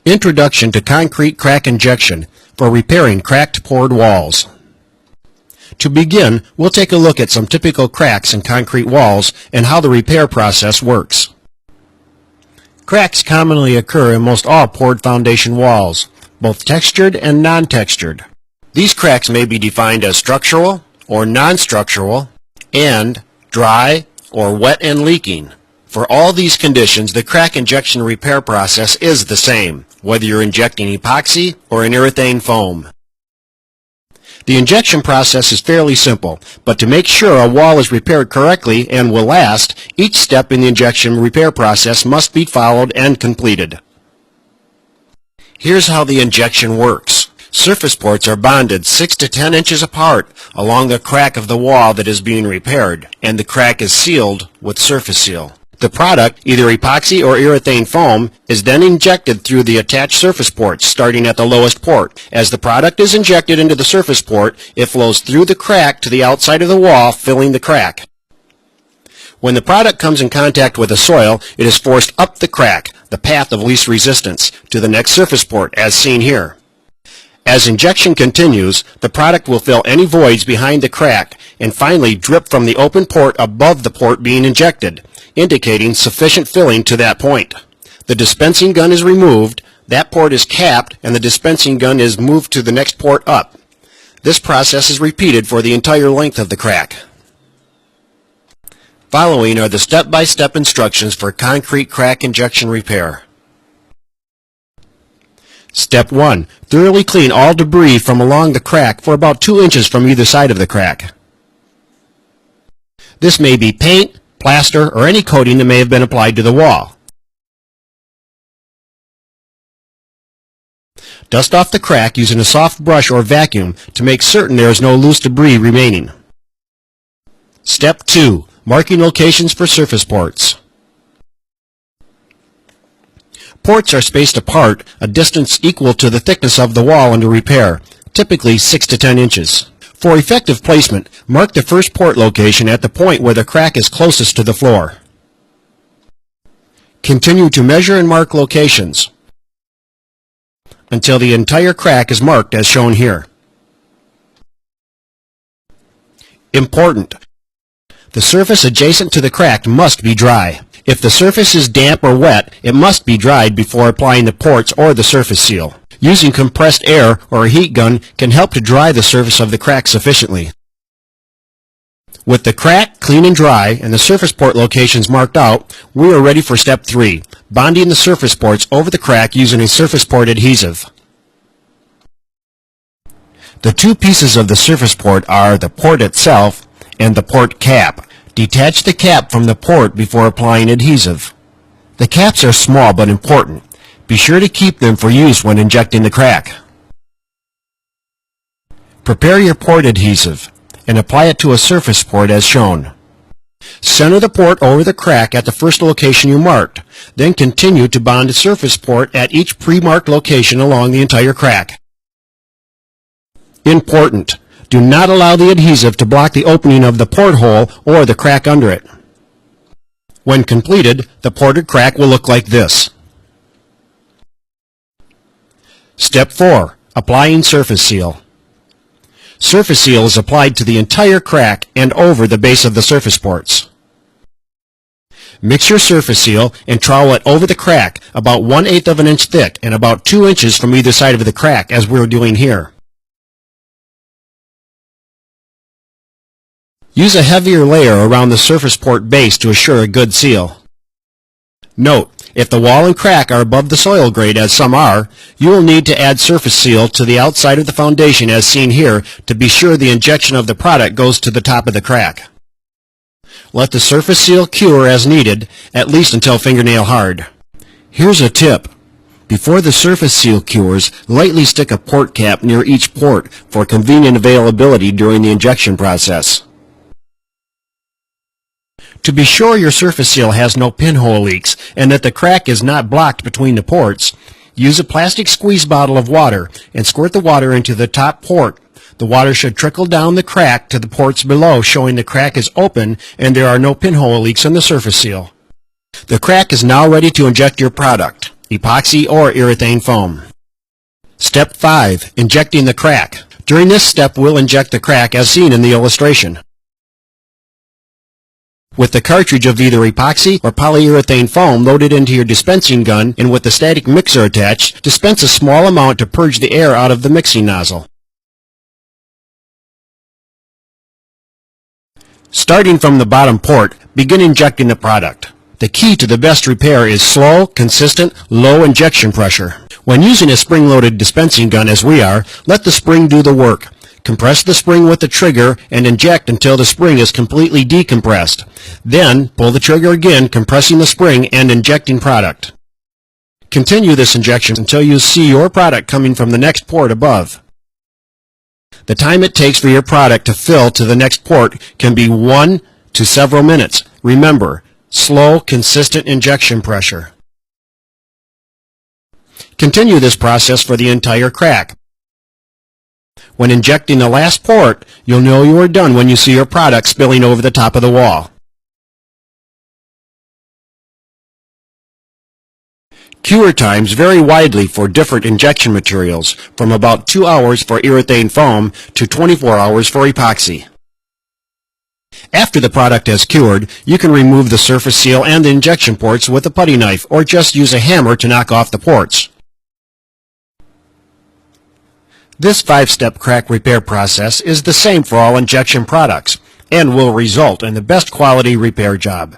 Introduction to Concrete Crack Injection for Repairing Cracked Poured Walls. To begin, we'll take a look at some typical cracks in concrete walls and how the repair process works. Cracks commonly occur in most all poured foundation walls, both textured and non-textured. These cracks may be defined as structural or non-structural and dry or wet and leaking. For all these conditions, the crack injection repair process is the same, whether you're injecting epoxy or an urethane foam. The injection process is fairly simple, but to make sure a wall is repaired correctly and will last, each step in the injection repair process must be followed and completed. Here's how the injection works. Surface ports are bonded 6 to 10 inches apart along the crack of the wall that is being repaired, and the crack is sealed with surface seal. The product, either epoxy or urethane foam, is then injected through the attached surface ports, starting at the lowest port. As the product is injected into the surface port, it flows through the crack to the outside of the wall, filling the crack. When the product comes in contact with the soil, it is forced up the crack, the path of least resistance, to the next surface port, as seen here. As injection continues, the product will fill any voids behind the crack and finally drip from the open port above the port being injected, indicating sufficient filling to that point. The dispensing gun is removed, that port is capped, and the dispensing gun is moved to the next port up. This process is repeated for the entire length of the crack. Following are the step-by-step instructions for concrete crack injection repair. Step 1. Thoroughly clean all debris from along the crack for about 2 inches from either side of the crack. This may be paint, plaster, or any coating that may have been applied to the wall. Dust off the crack using a soft brush or vacuum to make certain there is no loose debris remaining. Step 2. Marking locations for surface ports. Ports are spaced apart, a distance equal to the thickness of the wall under repair, typically 6 to 10 inches. For effective placement, mark the first port location at the point where the crack is closest to the floor. Continue to measure and mark locations until the entire crack is marked as shown here. Important: the surface adjacent to the crack must be dry. If the surface is damp or wet, it must be dried before applying the ports or the surface seal. Using compressed air or a heat gun can help to dry the surface of the crack sufficiently. With the crack clean and dry and the surface port locations marked out, we are ready for step 3, bonding the surface ports over the crack using a surface port adhesive. The two pieces of the surface port are the port itself and the port cap. Detach the cap from the port before applying adhesive. The caps are small but important. Be sure to keep them for use when injecting the crack. Prepare your port adhesive and apply it to a surface port as shown. Center the port over the crack at the first location you marked. Then continue to bond a surface port at each pre-marked location along the entire crack. Important: do not allow the adhesive to block the opening of the porthole or the crack under it. When completed, the ported crack will look like this. Step 4. Applying surface seal. Surface seal is applied to the entire crack and over the base of the surface ports. Mix your surface seal and trowel it over the crack about 1/8 of an inch thick and about 2 inches from either side of the crack, as we're doing here. Use a heavier layer around the surface port base to assure a good seal. Note: if the wall and crack are above the soil grade, as some are, you will need to add surface seal to the outside of the foundation as seen here to be sure the injection of the product goes to the top of the crack. Let the surface seal cure as needed, at least until fingernail hard. Here's a tip. Before the surface seal cures, lightly stick a port cap near each port for convenient availability during the injection process. To be sure your surface seal has no pinhole leaks and that the crack is not blocked between the ports, use a plastic squeeze bottle of water and squirt the water into the top port. The water should trickle down the crack to the ports below, showing the crack is open and there are no pinhole leaks in the surface seal. The crack is now ready to inject your product. epoxy or urethane foam. Step 5. Injecting the crack. During this step, we'll inject the crack as seen in the illustration. With the cartridge of either epoxy or polyurethane foam loaded into your dispensing gun and with the static mixer attached, dispense a small amount to purge the air out of the mixing nozzle. Starting from the bottom port, begin injecting the product. The key to the best repair is slow, consistent, low injection pressure. When using a spring-loaded dispensing gun as we are, let the spring do the work. Compress the spring with the trigger and inject until the spring is completely decompressed. Then, pull the trigger again, compressing the spring and injecting product. Continue this injection until you see your product coming from the next port above. The time it takes for your product to fill to the next port can be 1 to several minutes. Remember, slow, consistent injection pressure. Continue this process for the entire crack. When injecting the last port, you'll know you are done when you see your product spilling over the top of the wall. Cure times vary widely for different injection materials, from about 2 hours for urethane foam to 24 hours for epoxy. After the product has cured, you can remove the surface seal and the injection ports with a putty knife or just use a hammer to knock off the ports. This 5-step crack repair process is the same for all injection products and will result in the best quality repair job.